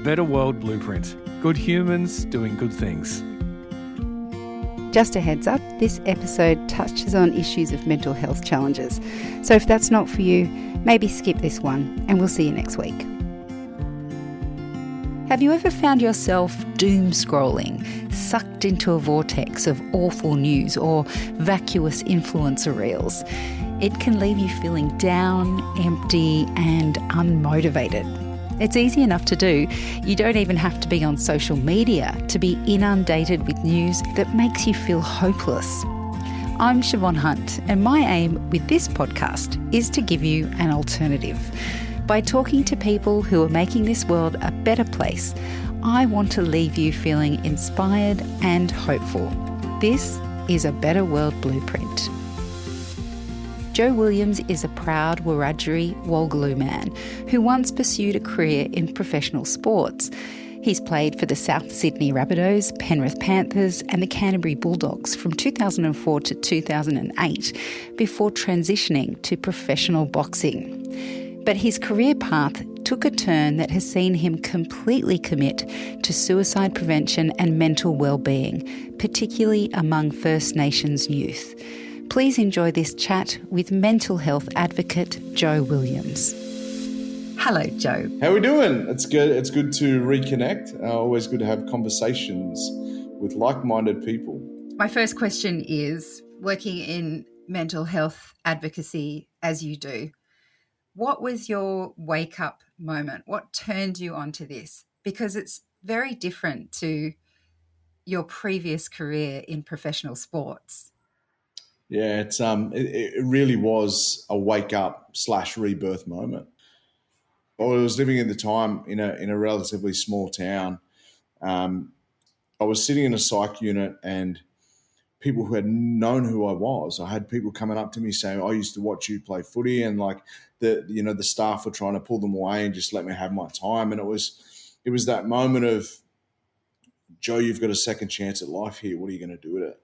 Better World Blueprint. Good humans doing good things. Just a heads up, this episode touches on issues of mental health challenges. So if that's not for you, maybe skip this one and we'll see you next week. Have you ever found yourself doom scrolling, sucked into a vortex of awful news or vacuous influencer reels? It can leave you feeling down, empty and unmotivated. It's easy enough to do. You don't even have to be on social media to be inundated with news that makes you feel hopeless. I'm Siobhan Hunt, and my aim with this podcast is to give you an alternative. By talking to people who are making this world a better place, I want to leave you feeling inspired and hopeful. This is a Better World Blueprint. Joe Williams is a proud Wiradjuri Walgaloo man who once pursued a career in professional sports. He's played for the South Sydney Rabbitohs, Penrith Panthers and the Canterbury Bulldogs from 2004 to 2008 before transitioning to professional boxing. But his career path took a turn that has seen him completely commit to suicide prevention and mental well-being, particularly among First Nations youth. Please enjoy this chat with mental health advocate Joe Williams. Hello, Joe. How are we doing? It's good. It's good to reconnect. Always good to have conversations with like-minded people. My first question is, working in mental health advocacy as you do, what was your wake-up moment? What turned you onto this? Because it's very different to your previous career in professional sports. Yeah, it really was a wake-up / rebirth moment. I was living at the time in a relatively small town. I was sitting in a psych unit, and people who had known who I was. I had people coming up to me saying, "I used to watch you play footy," and like the staff were trying to pull them away and just let me have my time. And it was that moment of, Joe, you've got a second chance at life here. What are you going to do with it?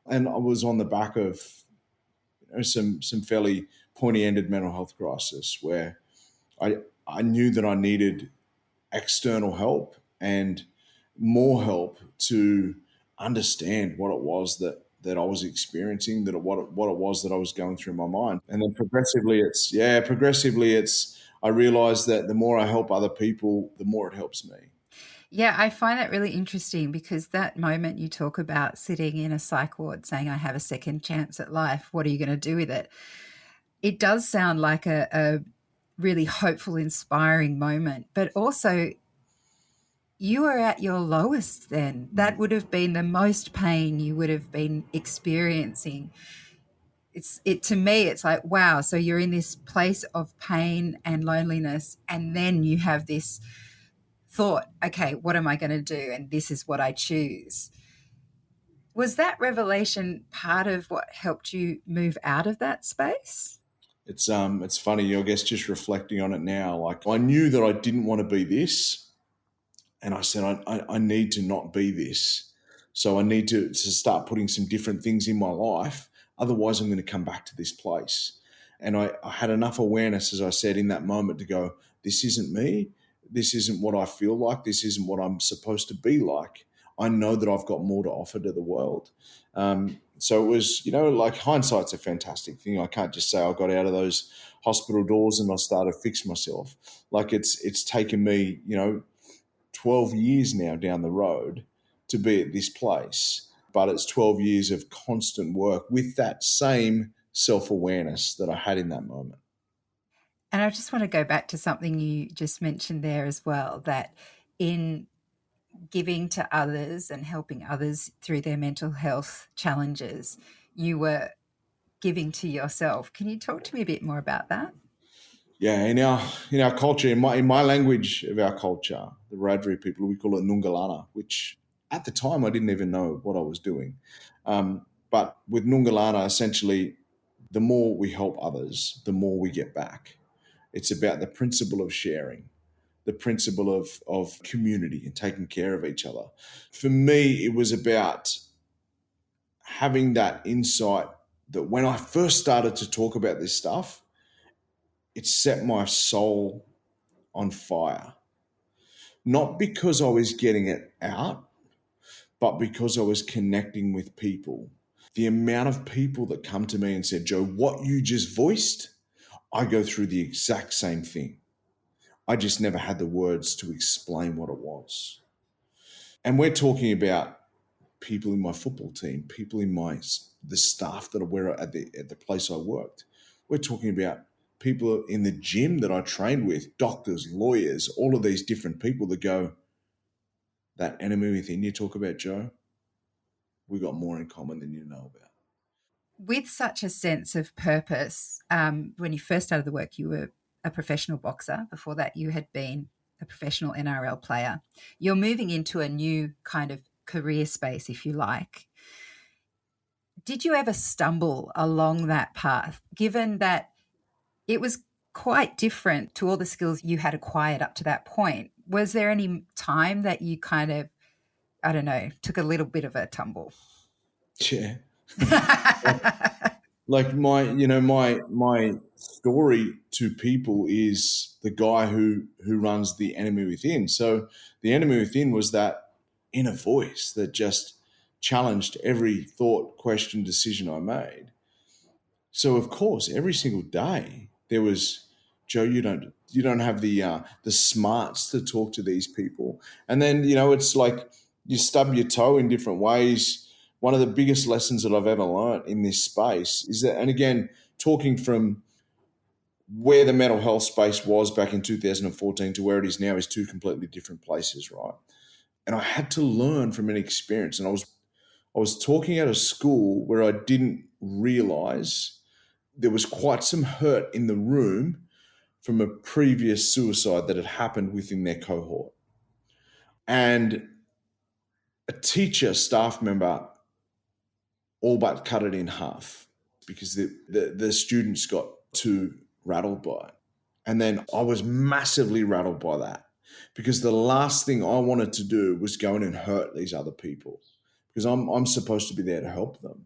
And I was on the back of some fairly pointy-ended mental health crisis where I knew that I needed external help and more help to understand what it was that I was experiencing, what it was that I was going through my mind. And then progressively I realized that the more I help other people, the more it helps me. Yeah, I find that really interesting because that moment you talk about sitting in a psych ward saying, I have a second chance at life, what are you going to do with it? It does sound like a really hopeful, inspiring moment, but also you were at your lowest then. That would have been the most pain you would have been experiencing. To me, it's like, wow, so you're in this place of pain and loneliness, and then you have this thought, okay, what am I going to do? And this is what I choose. Was that revelation part of what helped you move out of that space? It's funny, I guess, just reflecting on it now. Like, I knew that I didn't want to be this, and I said I need to not be this. So I need to start putting some different things in my life. Otherwise, I'm going to come back to this place. And I had enough awareness, as I said, in that moment to go, this isn't me. This isn't what I feel like. This isn't what I'm supposed to be like. I know that I've got more to offer to the world. So it was, like, hindsight's a fantastic thing. I can't just say I got out of those hospital doors and I started to fix myself. Like, it's taken me, 12 years now down the road to be at this place. But it's 12 years of constant work with that same self-awareness that I had in that moment. And I just want to go back to something you just mentioned there as well, that in giving to others and helping others through their mental health challenges, you were giving to yourself. Can you talk to me a bit more about that? Yeah, in our culture, in my language of our culture, the Wiradjuri people, we call it Nungalana, which at the time I didn't even know what I was doing. But with Nungalana, essentially, the more we help others, the more we get back. It's about the principle of sharing, the principle of community and taking care of each other. For me, it was about having that insight that when I first started to talk about this stuff, it set my soul on fire. not because I was getting it out, but because I was connecting with people. The amount of people that come to me and said, Joe, what you just voiced, I go through the exact same thing. I just never had the words to explain what it was. And we're talking about people in my football team, people in the staff that were at the place I worked. We're talking about people in the gym that I trained with, doctors, lawyers, all of these different people that go, that enemy within you talk about, Joe, we got more in common than you know about. With such a sense of purpose, when you first started the work, you were a professional boxer. Before that, you had been a professional NRL player. You're moving into a new kind of career space, if you like. Did you ever stumble along that path, given that it was quite different to all the skills you had acquired up to that point? Was there any time that you kind of, I don't know, took a little bit of a tumble? Yeah. Like my story to people is the guy who runs the enemy within. So the enemy within was that inner voice that just challenged every thought, question, decision I made. So of course, every single day there was, Joe, you don't have the smarts to talk to these people. And then it's like you stub your toe in different ways. One of the biggest lessons that I've ever learned in this space is that, and again, talking from where the mental health space was back in 2014 to where it is now is two completely different places, right? And I had to learn from an experience. And I was talking at a school where I didn't realize there was quite some hurt in the room from a previous suicide that had happened within their cohort. And a teacher, staff member, all but cut it in half because the students got too rattled by it. And then I was massively rattled by that because the last thing I wanted to do was go in and hurt these other people because I'm supposed to be there to help them,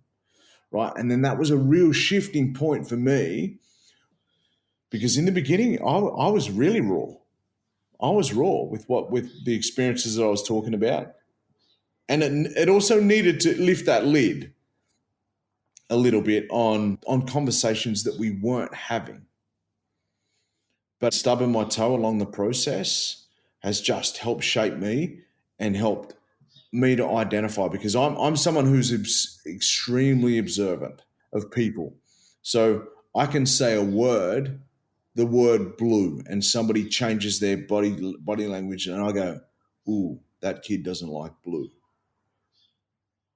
right? And then that was a real shifting point for me because in the beginning I was really raw. I was raw with the experiences that I was talking about. And it also needed to lift that lid a little bit on conversations that we weren't having. But stubbing my toe along the process has just helped shape me and helped me to identify because I'm someone who's extremely observant of people. So I can say the word blue, and somebody changes their body language and I go, ooh, that kid doesn't like blue.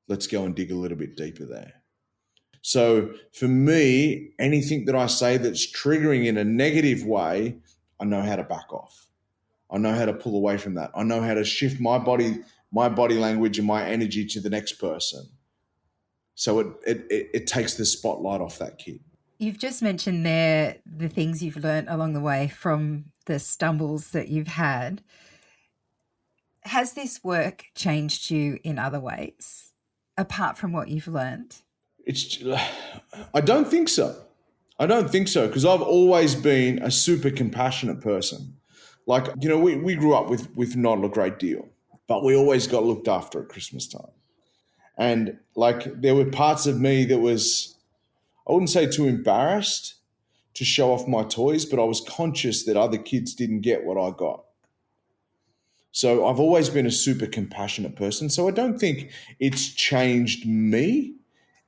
Let's go and dig a little bit deeper there. So for me, anything that I say that's triggering in a negative way, I know how to back off. I know how to pull away from that. I know how to shift my body language and my energy to the next person. So it takes the spotlight off that kid. You've just mentioned there the things you've learned along the way from the stumbles that you've had. Has this work changed you in other ways, apart from what you've learned? I don't think so. I don't think so because I've always been a super compassionate person. Like, we grew up with not a great deal, but we always got looked after at Christmas time. And like there were parts of me that was, I wouldn't say too embarrassed to show off my toys, but I was conscious that other kids didn't get what I got. So I've always been a super compassionate person. So I don't think it's changed me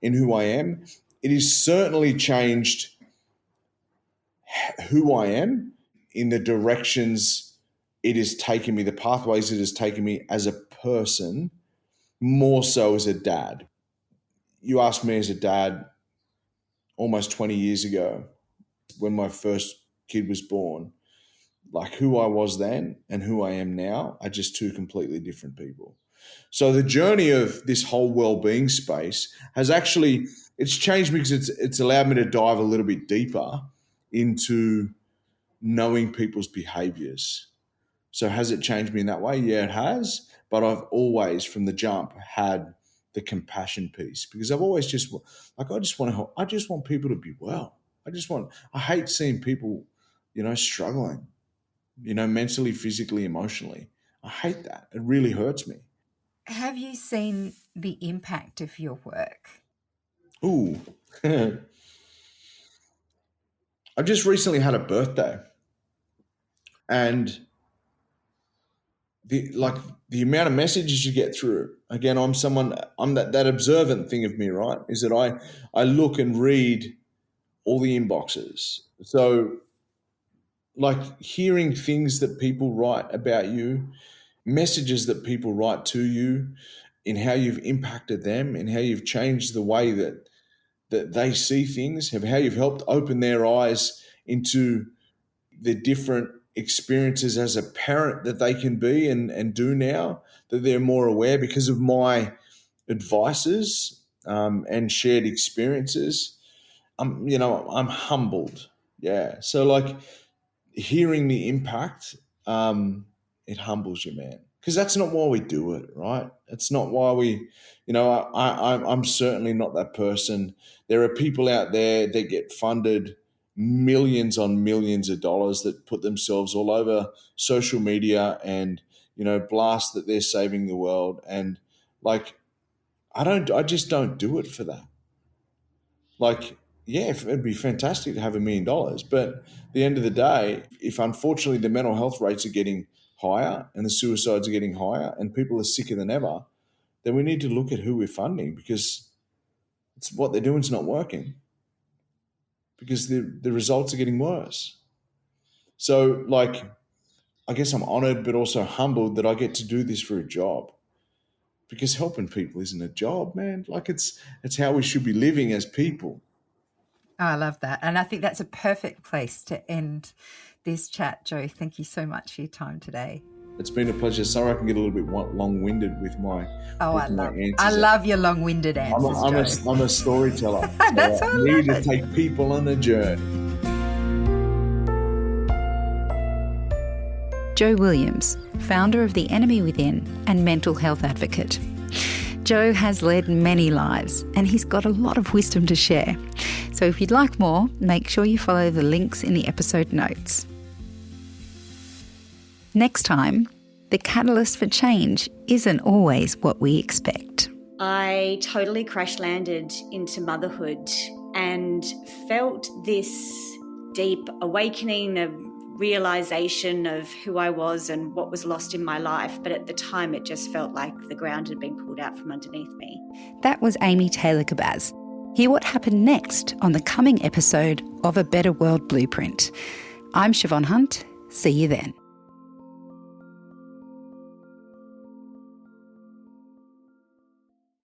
in who I am. It has certainly changed who I am in the directions it has taken me, the pathways it has taken me as a person, more so as a dad. You asked me as a dad almost 20 years ago when my first kid was born, like who I was then and who I am now are just two completely different people. So the journey of this whole well-being space has actually, it's changed me because it's allowed me to dive a little bit deeper into knowing people's behaviors. So has it changed me in that way? Yeah, it has. But I've always, from the jump, had the compassion piece because I've always just want to help. I just want people to be well. I hate seeing people, struggling, mentally, physically, emotionally. I hate that. It really hurts me. Have you seen the impact of your work? Ooh. I just recently had a birthday, and the amount of messages you get through. Again, I'm that observant thing of me, right? Is that I look and read all the inboxes. So like hearing things that people write about you, messages that people write to you, in how you've impacted them, in how you've changed the way that they see things, how you've helped open their eyes into the different experiences as a parent that they can be and do now, that they're more aware because of my advices and shared experiences. I'm humbled. Yeah. So like hearing the impact, it humbles you, man. Because that's not why we do it, right? It's not why we, I'm certainly not that person. There are people out there that get funded millions on millions of dollars that put themselves all over social media and, blast that they're saving the world. And like, I just don't do it for that. Like, yeah, it'd be fantastic to have $1 million. But at the end of the day, if unfortunately the mental health rates are getting higher and the suicides are getting higher and people are sicker than ever, then we need to look at who we're funding, because it's what they're doing is not working, because the results are getting worse. So like, I guess I'm honored, but also humbled that I get to do this for a job, because helping people isn't a job, man. Like it's how we should be living as people. Oh, I love that. And I think that's a perfect place to end this chat, Joe. Thank you so much for your time today. It's been a pleasure. Sorry I can get a little bit long-winded with my answers. I love your long-winded answers, I'm a storyteller. That's so I need to take people on a journey. Joe Williams, founder of The Enemy Within and mental health advocate. Joe has led many lives and he's got a lot of wisdom to share. So if you'd like more, make sure you follow the links in the episode notes. Next time, the catalyst for change isn't always what we expect. I totally crash landed into motherhood and felt this deep awakening, a realization of who I was and what was lost in my life. But at the time, it just felt like the ground had been pulled out from underneath me. That was Amy Taylor-Kabbaz. Hear what happened next on the coming episode of A Better World Blueprint. I'm Siobhan Hunt. See you then.